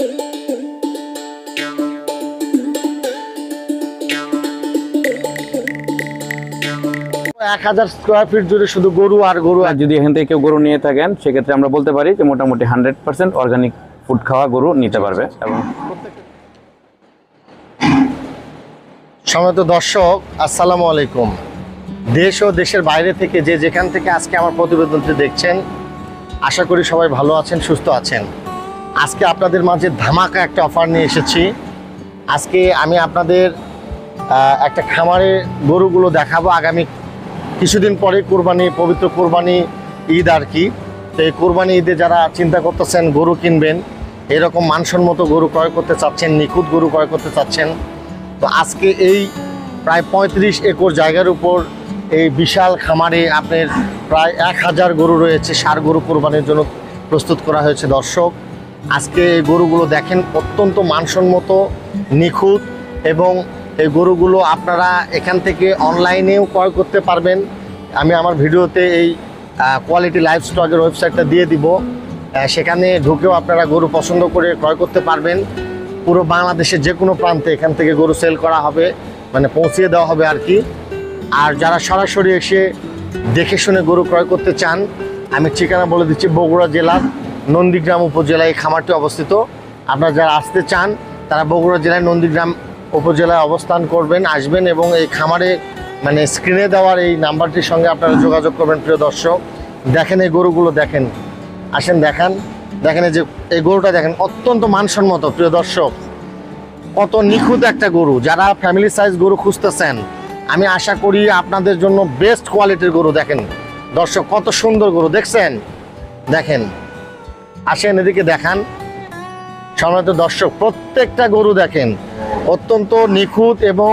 1000 square feet জুড়ে শুধু গরু আর গরু। যদি এখান থেকে কেউ গরু নিয়ে থাকেন সেক্ষেত্রে আমরা বলতে পারি যে মোটামুটি 100% অর্গানিক ফুড খাওয়া গরু নিতে পারবে। এবং সম্মানিত দর্শক, আসসালামু আলাইকুম। দেশ ও দেশের বাইরে থেকে যে যেখান থেকে আজকে আমার প্রতিবেদনটি দেখছেন, আশা করি সবাই ভালো আছেন, সুস্থ আছেন। আজকে আপনাদের মাঝে ধামাকা একটা অফার নিয়ে এসেছি। আজকে আমি আপনাদের একটা খামারে গরুগুলো দেখাবো। আগামী কিছুদিন পরে কোরবানি, পবিত্র কোরবানি ঈদ আর কি। তো এই কোরবানি ঈদে যারা চিন্তা করতেছেন গরু কিনবেন, এরকম মানসম্মত গরু ক্রয় করতে চাচ্ছেন, নিখুঁত গরু ক্রয় করতে চাচ্ছেন, তো আজকে এই প্রায় 35 একর জায়গার উপর এই বিশাল খামারে আপনার প্রায় 1000 গরু রয়েছে। ষাঁড় গরু কোরবানির জন্য প্রস্তুত করা হয়েছে। দর্শক, আজকে এই গরুগুলো দেখেন, অত্যন্ত মানসম্মত, নিখুঁত, এবং এই গরুগুলো আপনারা এখান থেকে অনলাইনেও ক্রয় করতে পারবেন। আমি আমার ভিডিওতে এই কোয়ালিটি লাইভ স্টকের ওয়েবসাইটটা দিয়ে দিব, সেখানে ঢুকেও আপনারা গরু পছন্দ করে ক্রয় করতে পারবেন। পুরো বাংলাদেশের যে কোনো প্রান্তে এখান থেকে গরু সেল করা হবে, মানে পৌঁছিয়ে দেওয়া হবে আর কি। আর যারা সরাসরি এসে দেখে শুনে গরু ক্রয় করতে চান, আমি ঠিকানা বলে দিচ্ছি। বগুড়া জেলার নন্দীগ্রাম উপজেলায় এই খামারটি অবস্থিত। আপনারা যারা আসতে চান তারা বগুড়া জেলায় নন্দীগ্রাম উপজেলায় অবস্থান করবেন, আসবেন, এবং এই খামারে মানে স্ক্রিনে দেওয়ার এই নাম্বারটির সঙ্গে আপনারা যোগাযোগ করবেন। প্রিয় দর্শক, দেখেন এই গরুগুলো, দেখেন, আসেন দেখেন এই যে এই গরুটা দেখেন, অত্যন্ত মানসম্মত। প্রিয় দর্শক, কত নিখুঁত একটা গরু। যারা ফ্যামিলি সাইজ গরু খুঁজতেছেন, আমি আশা করি আপনাদের জন্য বেস্ট কোয়ালিটির গরু। দেখেন দর্শক, কত সুন্দর গরু দেখছেন, দেখেন, আসেন এদিকে দেখান। সম্মানিত দর্শক, প্রত্যেকটা গরু দেখেন অত্যন্ত নিখুঁত এবং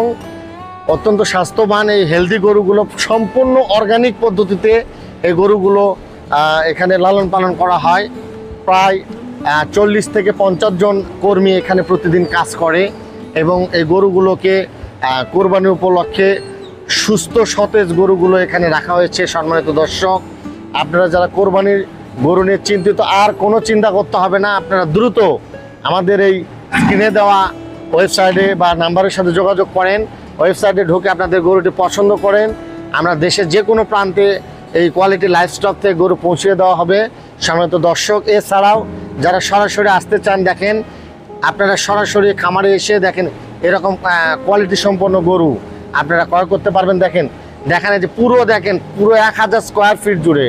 অত্যন্ত স্বাস্থ্যবান। এই হেলদি গরুগুলো সম্পূর্ণ অর্গানিক পদ্ধতিতে এই গরুগুলো এখানে লালন পালন করা হয়। প্রায় 40 থেকে 50 জন কর্মী এখানে প্রতিদিন কাজ করে, এবং এই গরুগুলোকে কোরবানির উপলক্ষে সুস্থ সতেজ গরুগুলো এখানে রাখা হয়েছে। সম্মানিত দর্শক, আপনারা যারা কোরবানির গরু নিয়ে চিন্তিত, আর কোনো চিন্তা করতে হবে না। আপনারা দ্রুত আমাদের এই স্ক্রিনে দেওয়া ওয়েবসাইটে বা নাম্বারের সাথে যোগাযোগ করেন। ওয়েবসাইটে ঢুকে আপনাদের গরুটি পছন্দ করেন, আমরা দেশের যে কোনো প্রান্তে এই কোয়ালিটি লাইভ স্টক থেকে গরু পৌঁছিয়ে দেওয়া হবে। সম্মানিত দর্শক, এছাড়াও যারা সরাসরি আসতে চান, দেখেন আপনারা সরাসরি খামারে এসে দেখেন এরকম কোয়ালিটি সম্পন্ন গরু আপনারা ক্রয় করতে পারবেন। দেখেন এই যে পুরো 1000 স্কয়ার ফিট জুড়ে।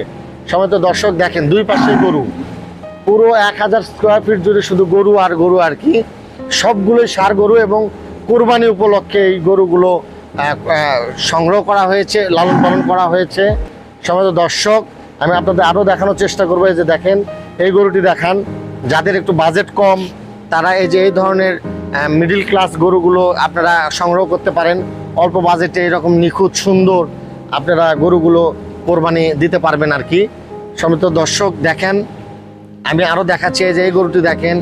সম্মানিত দর্শক, দেখেন দুই পাশে গরু, পুরো 1000 স্কয়ার ফিট জুড়ে শুধু গরু আর গরু আর কি। সবগুলোই ষাঁড় গরু, এবং কোরবানি উপলক্ষে এই গরুগুলো সংগ্রহ করা হয়েছে, লালন পালন করা হয়েছে। সম্মানিত দর্শক, আমি আপনাদের আরও দেখানোর চেষ্টা করবো। এই যে দেখেন এই গরুটি দেখান। যাদের একটু বাজেট কম, তারা এই যে এই ধরনের মিডিল ক্লাস গরুগুলো আপনারা সংগ্রহ করতে পারেন। অল্প বাজেটে এরকম নিখুঁত সুন্দর আপনারা গরুগুলো কোরবানি দিতে পারবেন আর কি। সম্মানিত দর্শক, দেখেন আমি আরও দেখাচ্ছি। এই যে এই গরুটি দেখেন,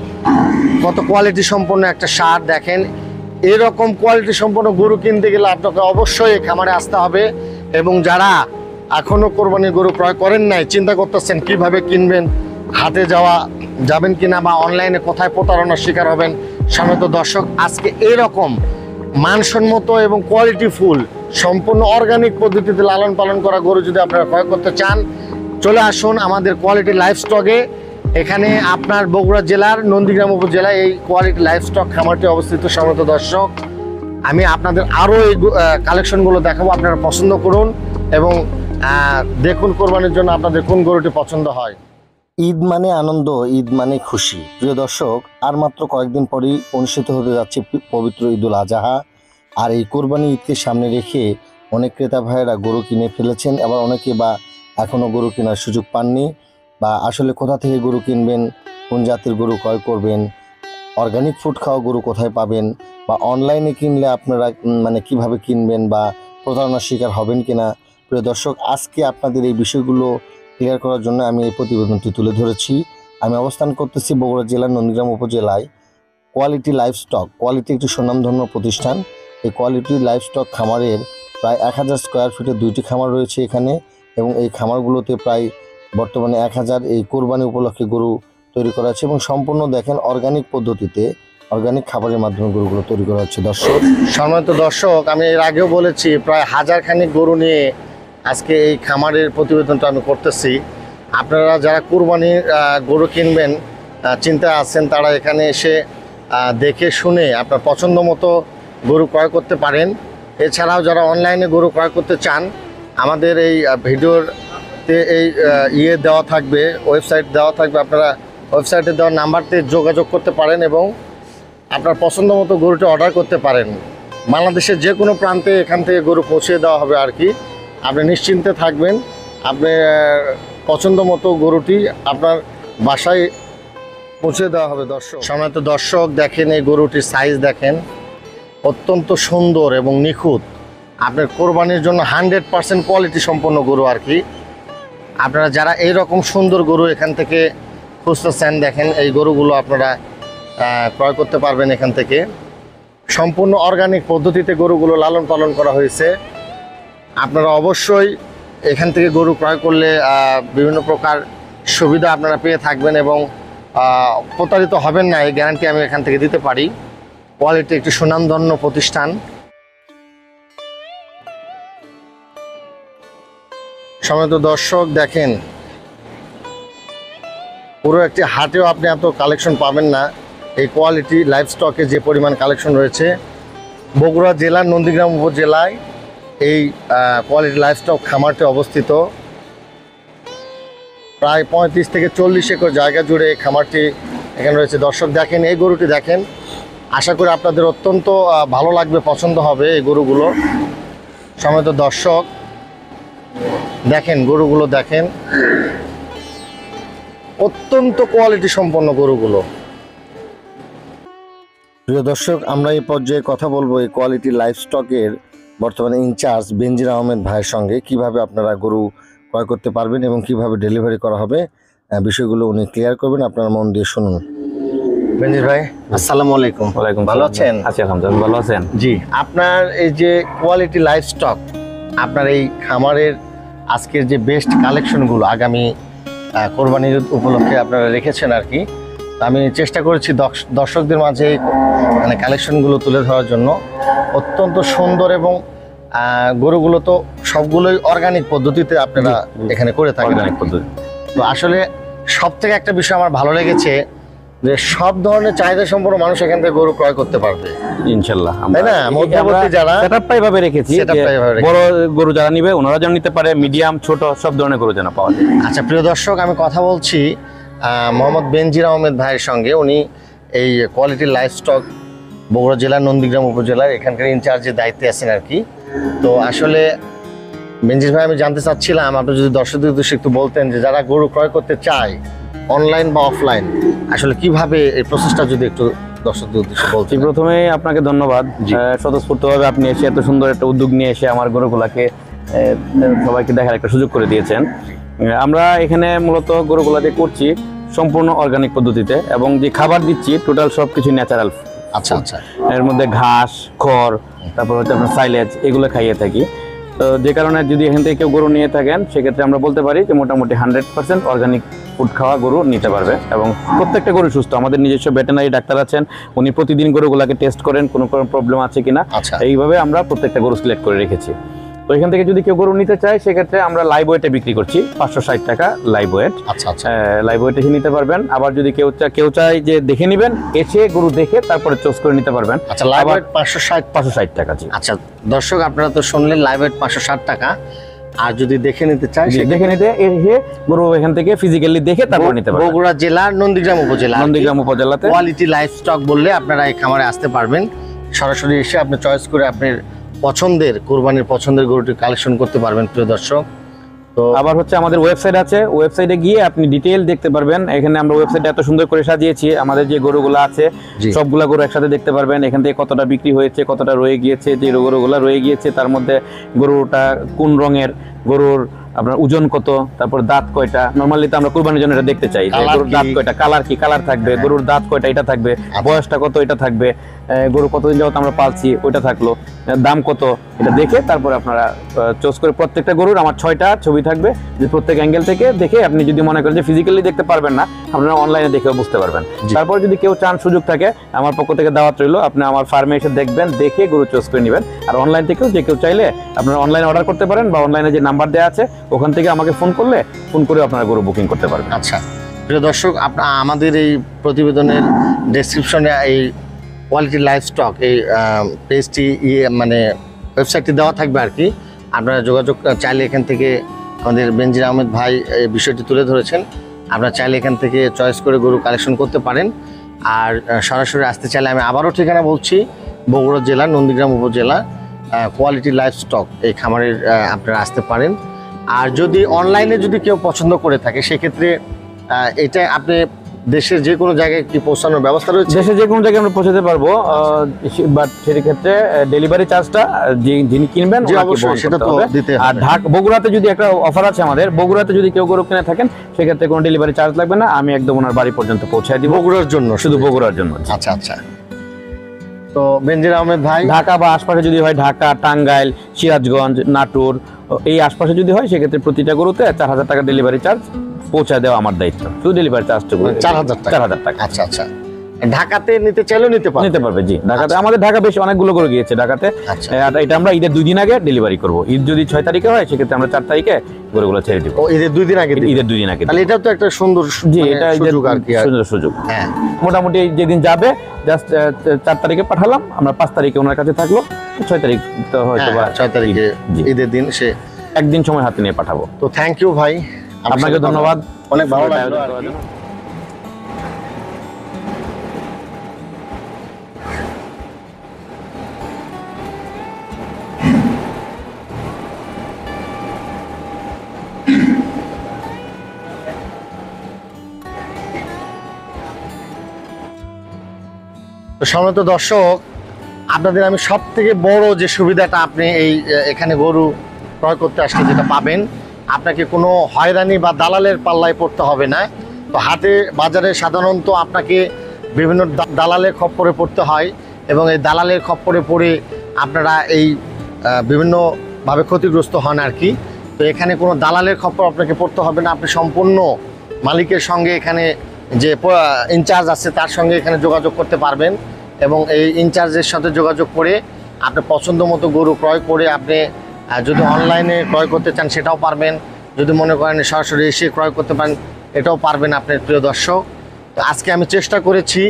কত কোয়ালিটি সম্পন্ন একটা ষাঁড়। দেখেন এরকম কোয়ালিটি সম্পন্ন গরু কিনতে গেলে আপনাকে অবশ্যই খামারে আসতে হবে। এবং যারা এখনও কোরবানির গরু ক্রয় করেন নাই, চিন্তা করতেছেন কিভাবে কিনবেন, হাটে যাবেন কিনা, বা অনলাইনে কোথায় প্রতারণার শিকার হবেন, সম্মানিত দর্শক, আজকে এরকম মানসম্মত এবং কোয়ালিটি ফুল সম্পূর্ণ অর্গানিক পদ্ধতিতে লালন পালন করা গরু যদি আপনারা ক্রয় করতে চান, চলে আসুন আমাদের কোয়ালিটি লাইভ স্টকে। এখানে আপনার বগুড়া জেলার নন্দীগ্রাম উপজেলায় এই কোয়ালিটি লাইভ স্টক খামারটি অবস্থিত। সম্মানিত দর্শক, আমি আপনাদের আরও এই কালেকশনগুলো দেখাবো, আপনারা পছন্দ করুন এবং দেখুন কোরবানির জন্য আপনাদের কোন গরুটি পছন্দ হয়। ঈদ মানে আনন্দ, ঈদ মানে খুশি। প্রিয় দর্শক, আর মাত্র কয়েকদিন পরেই অনুষ্ঠিত হতে যাচ্ছে পবিত্র ঈদুল আজহা। আর এই কোরবানি ঈদকে সামনে রেখে অনেক ক্রেতা ভাইয়েরা গরু কিনে ফেলেছেন, আবার অনেকে বা এখনও গরু কেনার সুযোগ পাননি, বা আসলে কোথা থেকে গরু কিনবেন, কোন জাতের গরু ক্রয় করবেন, অর্গানিক ফুড খাওয়া গরু কোথায় পাবেন, বা অনলাইনে কিনলে আপনারা মানে কিভাবে কিনবেন, বা প্রতারণার শিকার হবেন কিনা। প্রিয় দর্শক, আজকে আপনাদের এই বিষয়গুলো ক্লিয়ার করার জন্য আমি এই প্রতিবেদনটি তুলে ধরেছি। আমি অবস্থান করতেছি বগুড়া জেলার নন্দীগ্রাম উপজেলায় কোয়ালিটি লাইভ স্টক। কোয়ালিটি একটি সুনামধন্য প্রতিষ্ঠান। এই কোয়ালিটি লাইভ স্টক খামারের প্রায় 1000 স্কয়ার ফিটের 2টি খামার রয়েছে এখানে, এবং এই খামারগুলোতে প্রায় বর্তমানে 1000 এই কোরবানি উপলক্ষে গরু তৈরি করা হচ্ছে এবং সম্পূর্ণ দেখেন অর্গানিক পদ্ধতিতে, অর্গানিক খাবারের মাধ্যমে গরুগুলো তৈরি করা হচ্ছে। দর্শক, সম্মানিত দর্শক, আমি এর আগেও বলেছি প্রায় 1000 খানিক গরু নিয়ে আজকে এই খামারের প্রতিবেদনটা আমি করতেছি। আপনারা যারা কুরবানির গরু কিনবেন চিন্তা আছেন, তারা এখানে এসে দেখে শুনে আপনার পছন্দ মতো গরু ক্রয় করতে পারেন। এছাড়াও যারা অনলাইনে গরু ক্রয় করতে চান, আমাদের এই ভিডিওতে এই দেওয়া থাকবে, ওয়েবসাইট দেওয়া থাকবে, আপনারা ওয়েবসাইটে দেওয়া নাম্বারতে যোগাযোগ করতে পারেন এবং আপনার পছন্দ মতো গরুটা অর্ডার করতে পারেন। বাংলাদেশের যে কোনো প্রান্তে এখান থেকে গরু পৌঁছে দেওয়া হবে আর কি। আপনি নিশ্চিন্তে থাকবেন, আপনি পছন্দ মতো গরুটি আপনার বাসায় পৌঁছে দেওয়া হবে। দর্শক, সম্মানিত দর্শক, দেখেন এই গরুটির সাইজ দেখেন, অত্যন্ত সুন্দর এবং নিখুঁত। আপনার কোরবানির জন্য 100% কোয়ালিটি সম্পন্ন গরু আর কি। আপনারা যারা এই রকম সুন্দর গরু এখান থেকে খুঁজতেছেন, দেখেন এই গরুগুলো আপনারা ক্রয় করতে পারবেন এখান থেকে। সম্পূর্ণ অর্গানিক পদ্ধতিতে গরুগুলো লালন পালন করা হয়েছে। আপনারা অবশ্যই এখান থেকে গরু ক্রয় করলে বিভিন্ন প্রকার সুবিধা আপনারা পেয়ে থাকবেন এবং প্রতারিত হবেন না, এই গ্যারান্টি আমি এখান থেকে দিতে পারি। কোয়ালিটি একটি সুনামধন্য প্রতিষ্ঠান। সম্মানিত দর্শক, দেখেন পুরো একটি হাটেও আপনি এত কালেকশন পাবেন না। এই কোয়ালিটি লাইভ স্টকে যে পরিমাণ কালেকশন রয়েছে, বগুড়া জেলার নন্দীগ্রাম উপজেলায় এই কোয়ালিটি লাইভ স্টক খামারটি অবস্থিত। প্রায় 35 থেকে 40 একর জায়গা জুড়ে এই খামারটি এখানে রয়েছে। দর্শক, দেখেন এই গরুটি দেখেন, আশা করি আপনাদের অত্যন্ত ভালো লাগবে, পছন্দ হবে এই গরুগুলো। সম্মানিত দর্শক, দেখেন গরুগুলো দেখেন, অত্যন্ত কোয়ালিটি সম্পন্ন গরুগুলো। প্রিয় দর্শক, আমরা এই পর্যায়ে কথা বলবো এই কোয়ালিটি লাইভ স্টকের বর্তমানে ইনচার্জ বেনজির আহমেদ ভাইয়ের সঙ্গে, কিভাবে আপনারা গরু ক্রয় করতে পারবেন এবং কিভাবে ডেলিভারি করা হবে, বিষয়গুলো উনি ক্লিয়ার করবেন। আপনারা মন দিয়ে শুনুন। বেনজির ভাই, আসসালামু আলাইকুম। ওয়ালাইকুম ভালো আসসালাম। আছেন? আছি আলহামদুলিল্লাহ, ভালো আছেন? জি, আপনার এই যে কোয়ালিটি লাইভ স্টক, আপনার এই খামারের আজকের যে বেস্ট কালেকশনগুলো আগামী কোরবানির উপলক্ষে আপনারা রেখেছেন আর কি। আমি চেষ্টা করেছি দর্শকদের মাঝে মানে কালেকশনগুলো তুলে ধরার জন্য। অত্যন্ত সুন্দর এবং গরুগুলো তো সবগুলোই অর্গানিক পদ্ধতিতে আপনারা এখানে করে থাকেন। অর্গানিক পদ্ধতি। তো আসলে সব থেকে একটা বিষয় আমার ভালো লেগেছে যে সব ধরনের চাহিদা সম্পন্ন মানুষ এখান থেকে গরু ক্রয় করতে পারবে ইনশাআল্লাহ। তাই না? মধ্যবর্তী যারা সেটআপটা এইভাবে রেখেছি, সেটআপটা এইভাবে রেখেছি। বড় গরু যারা নিবে ওনারা যেন নিতে পারে, মিডিয়াম ছোট সব ধরনের গরু যেন পাওয়া যায়। আচ্ছা প্রিয় দর্শক, আমি কথা বলছি মোহাম্মদ বেনজির আহমেদ ভাইয়ের সঙ্গে। উনি এই কোয়ালিটি লাইভ স্টক বগুড়া জেলার নন্দীগ্রাম উপজেলার এখানকার ইনচার্জের দায়িত্বে আছেন আর কি। তো আসলে বেনজির ভাই, আমি জানতে চাচ্ছিলাম আপনি যদি দর্শকদের উদ্দেশ্যে একটু বলতেন যে যারা গরু ক্রয় করতে চায় অনলাইন বা অফলাইন, আসলে কিভাবে এই প্রসেসটা যদি একটু দর্শকদের উদ্দেশ্যে বলতেন। প্রথমে আপনাকে ধন্যবাদ, স্বতঃস্ফূর্তভাবে আপনি এসে এত সুন্দর একটা উদ্যোগ নিয়ে এসে আমার গরুগুলাকে সবাইকে দেখার একটা সুযোগ করে দিয়েছেন। আমরা এখানে মূলত গরুগুলাকে করছি সম্পূর্ণ অর্গানিক পদ্ধতিতে এবং যে খাবার দিচ্ছি টোটাল সব কিছু ন্যাচারাল। আচ্ছা আচ্ছা। এর মধ্যে ঘাস, খড়, তারপর হচ্ছে আপনার সাইলেজ, এগুলো খাইয়ে থাকি। তো যে কারণে যদি এখান থেকে কেউ গরু নিয়ে থাকেন, সেক্ষেত্রে আমরা বলতে পারি যে মোটামুটি 100% অর্গানিক ফুড খাওয়া গরু নিতে পারবে এবং প্রত্যেকটা গরু সুস্থ। আমাদের নিজস্ব ভেটেরিনারি ডাক্তার আছেন, উনি প্রতিদিন গরুগুলাকে টেস্ট করেন কোনো প্রবলেম আছে কিনা। আচ্ছা। এইভাবে আমরা প্রত্যেকটা গরু সিলেক্ট করে রেখেছি। তো এখান থেকে যদি কেউ গরু নিতে চায়, সেক্ষেত্রে আমরা লাইভ ওয়েটে বিক্রি করছি 560 টাকা লাইভ ওয়েট। আচ্ছা আচ্ছা। লাইভ ওয়েট এসে নিতে পারবেন। আবার যদি কেউ চায় যে দেখে নেবেন, এসে গরু দেখে তারপরে চয়েস করে নিতে পারবেন। আচ্ছা, লাইভ ওয়েট 560 টাকা। জি। আচ্ছা দর্শক, আপনারা তো শুনলেন লাইভ ওয়েট 560 টাকা। আর যদি দেখে নিতে চায়, দেখে নিতে এসে গরু এখান থেকে ফিজিক্যালি দেখে তারপর নিতে পারবেন। বগুড়া জেলার নন্দীগ্রাম উপজেলাতে কোয়ালিটি লাইভ স্টক বললে আপনারা এই খামারে আসতে পারবেন। সরাসরি এসে আপনি চয়েস করে আপনার পছন্দের কুরবানির পছন্দের গরুটি কালেকশন করতে পারবেন প্রিয় দর্শক। তো আবার হচ্ছে আমাদের ওয়েবসাইট আছে, ওয়েবসাইটে গিয়ে আপনি ডিটেইল দেখতে পারবেন। এখানে আমরা ওয়েবসাইটে এত সুন্দর করে সাজিয়েছি, আমাদের যে গরুগুলো আছে সবগুলা গরু একসাথে দেখতে পারবেন। এখান থেকে কতটা বিক্রি হয়েছে, কতটা রয়ে গিয়েছে, যে গরুগুলো রয়ে গিয়েছে তার মধ্যে গরুটা কোন রঙের, গরুর আপনার ওজন কত, তারপর দাঁত কয়টা। নরমালি তো আমরা কুরবানির জন্য এটা দেখতে চাই যে কালার গরুর দাঁত কি? কয়টা, কালার কি কালার থাকবে, গরুর দাঁত কয়টা এটা থাকবে, বয়সটা কত এটা থাকবে, গরু কতদিন যাবত আমরা পালছি ওইটা থাকলো, দাম কত এটা দেখে তারপরে আপনারা চুজ করে প্রত্যেকটা গরুর আমার 6টা ছবি থাকবে, যে প্রত্যেক অ্যাঙ্গেল থেকে দেখে আপনি যদি মনে করেন যে ফিজিক্যালি দেখতে পারবেন না, আপনারা অনলাইনে দেখেও বুঝতে পারবেন। তারপর যদি কেউ চান, সুযোগ থাকে, আমার পক্ষ থেকে দাওয়াত রইলো, আপনি আমার ফার্মে এসে দেখবেন, দেখে গরু চুজ করে নেবেন। আর অনলাইন থেকেও যে কেউ চাইলে আপনারা অনলাইনে অর্ডার করতে পারেন, বা অনলাইনে যে নাম্বার দেওয়া আছে ওখান থেকে আমাকে ফোন করে আপনারা গরু বুকিং করতে পারবেন। আচ্ছা প্রিয় দর্শক, আপনার আমাদের এই প্রতিবেদনের ডেসক্রিপশনে এই কোয়ালিটি লাইফ স্টক এই পেজটি মানে ওয়েবসাইটটি দেওয়া থাকবে আর কি। আপনারা যোগাযোগ চাইলে এখান থেকে, আমাদের বেনজির আহমেদ ভাই এই বিষয়টি তুলে ধরেছেন, আপনারা চাইলে এখান থেকে চয়েস করে গরু কালেকশন করতে পারেন। আর সরাসরি আসতে চাইলে আমি আবারও ঠিকানা বলছি, বগুড়া জেলা নন্দীগ্রাম উপজেলা কোয়ালিটি লাইফ স্টক এই খামারের আপনারা আসতে পারেন। আর যদি অনলাইনে যদি কেউ পছন্দ করে থাকে সেক্ষেত্রে এটা আপনি দেশের যে কোনো জায়গায় কি পৌঁছানোর ব্যবস্থা রয়েছে? দেশে যে কোনো জায়গায় আমরা পৌঁছাতে পারবো, বাট সেক্ষেত্রে ডেলিভারি চার্জটা যিনি কিনবেন জি, ওনাকে অবশ্যই, বহন সেটা করতে তো হবে। দিতে আর হবে। বগুড়াতে যদি একটা অফার আছে আমাদের, বগুড়াতে যদি কেউ গরু কিনে থাকেন সেক্ষেত্রে কোনো ডেলিভারি চার্জ লাগবে না, আমি একদম ওনার বাড়ি পর্যন্ত পৌঁছায় দিব, বগুড়ার জন্য শুধু বগুড়ার জন্য। আচ্ছা আচ্ছা। তো বেনজির আহমেদ ভাই, ঢাকা বা আশপাশে যদি হয়, ঢাকা, টাঙ্গাইল, সিরাজগঞ্জ, নাটোর, এই আশপাশে যদি হয় সেক্ষেত্রে প্রতিটা গরুতে 4000 টাকা ডেলিভারি চার্জ পৌঁছা দেওয়া আমার দায়িত্ব, শুধু ডেলিভারি চার্জটুকু 4000 টাকা। 4000 টাকা। আচ্ছা আচ্ছা। ঢাকাতে নিতে চাইলেও নিতে পারবে? নিতে পারবে, জি। ঢাকাতে আচ্ছা। আমাদের ঢাকা বেশ অনেকগুলো করে গিয়েছে ঢাকাতে। আচ্ছা। আর এটা আমরা ঈদের 2 দিন আগে ডেলিভারি করব। ঈদ যদি 6 তারিখে হয় সেক্ষেত্রে আমরা 4 তারিখে গরুগুলো ছেড়ে দিব। ও, ঈদের 2 দিন আগে দিবে? ঈদের 2 দিন আগে। তাহলে এটা তো একটা সুন্দর জি, মানে এটা সুযোগ আর কি। সুন্দর সুযোগ। হ্যাঁ, মোটামুটি যেদিন যাবে জাস্ট 4 তারিখে পাঠালাম, আমরা 5 তারিখে ওনার কাছে থাকলো, 6 তারিখ তো হয়তো বা 6 তারিখে জি। ঈদের দিন সে। একদিন সময় হাতে নিয়ে পাঠাবো। তো থ্যাংক ইউ ভাই, আপনাকে ধন্যবাদ, অনেক ভালো লাগলো আর কি। তো সম্মানিত দর্শক, আপনাদের আমি সব থেকে বড় যে সুবিধাটা আপনি এই এখানে গরু ক্রয় করতে আসলে যেটা পাবেন, আপনাকে কোনো হয়রানি বা দালালের পাল্লায় পড়তে হবে না। তো হাটে বাজারে সাধারণত আপনাকে বিভিন্ন দালালের খপ্পরে পড়তে হয়, এবং এই দালালের খপ্পরে পড়ে আপনারা এই বিভিন্নভাবে ক্ষতিগ্রস্ত হন আর কি। তো এখানে কোনো দালালের খপ্পর আপনাকে পড়তে হবে না, আপনি সম্পূর্ণ মালিকের সঙ্গে এখানে যে ইনচার্জ আছে তার সঙ্গে এখানে যোগাযোগ করতে পারবেন, এবং এই ইনচার্জের সাথে যোগাযোগ করে আপনি পছন্দ মতো গরু ক্রয় করে আপনি যদি অনলাইনে ক্রয় করতে চান সেটাও পারবেন, যদি মনে করেন সরাসরি এসে ক্রয় করতে পারেন এটাও পারবেন আপনার প্রিয় দর্শক। তো আজকে আমি চেষ্টা করেছি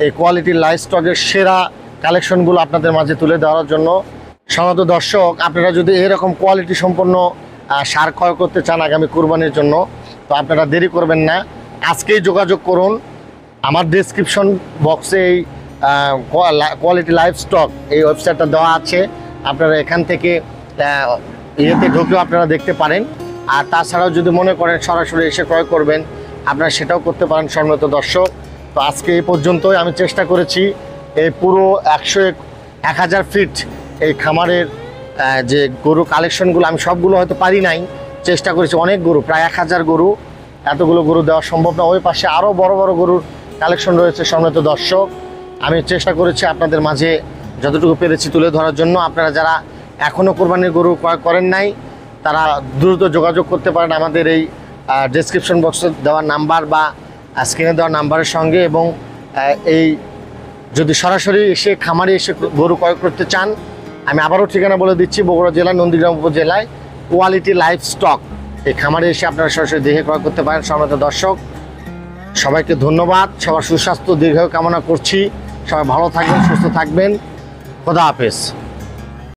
এই কোয়ালিটি লাইফ স্টকের সেরা কালেকশনগুলো আপনাদের মাঝে তুলে দেওয়ার জন্য। সম্মানিত দর্শক, আপনারা যদি এরকম কোয়ালিটি সম্পন্ন সার ক্রয় করতে চান আগামী কুরবানির জন্য, তো আপনারা দেরি করবেন না, আজকেই যোগাযোগ করুন। আমার ডেসক্রিপশন বক্সে এই কোয়ালিটি লাইফ স্টক এই ওয়েবসাইটটা দেওয়া আছে, আপনারা এখান থেকে ইয়েতে ঢুকেও আপনারা দেখতে পারেন। আর তাছাড়াও যদি মনে করেন সরাসরি এসে ক্রয় করবেন, আপনারা সেটাও করতে পারেন সম্মানিত দর্শক। তো আজকে এই পর্যন্তই আমি চেষ্টা করেছি এই পুরো 1000 ফিট এই খামারের যে গরু কালেকশনগুলো, আমি সবগুলো হয়তো পারি নাই, চেষ্টা করেছি অনেক গরু, প্রায় 1000 গরু, এতগুলো গরু দেওয়া সম্ভব না। ওই পাশে আরও বড় বড় গরুর কালেকশন রয়েছে সম্মানিত দর্শক। আমি চেষ্টা করেছি আপনাদের মাঝে যতটুকু পেরেছি তুলে ধরার জন্য। আপনারা যারা এখনও কোরবানির গরু ক্রয় করেন নাই তারা দ্রুত যোগাযোগ করতে পারেন আমাদের এই ডেসক্রিপশন বক্সে দেওয়া নাম্বার বা স্ক্রিনে দেওয়া নাম্বারের সঙ্গে, এবং এই যদি সরাসরি এসে খামারে এসে গরু ক্রয় করতে চান, আমি আবারও ঠিকানা বলে দিচ্ছি, বগুড়া জেলা নন্দীগ্রাম উপজেলায় কোয়ালিটি লাইফ স্টক এই খামারে এসে আপনারা সরাসরি দেখে ক্রয় করতে পারেন। সম্মানিত দর্শক, সবাইকে ধন্যবাদ, সবার সুস্বাস্থ্য দীর্ঘায়ু কামনা করছি, সবাই ভালো থাকবেন, সুস্থ থাকবেন, খোদা হাফেজ।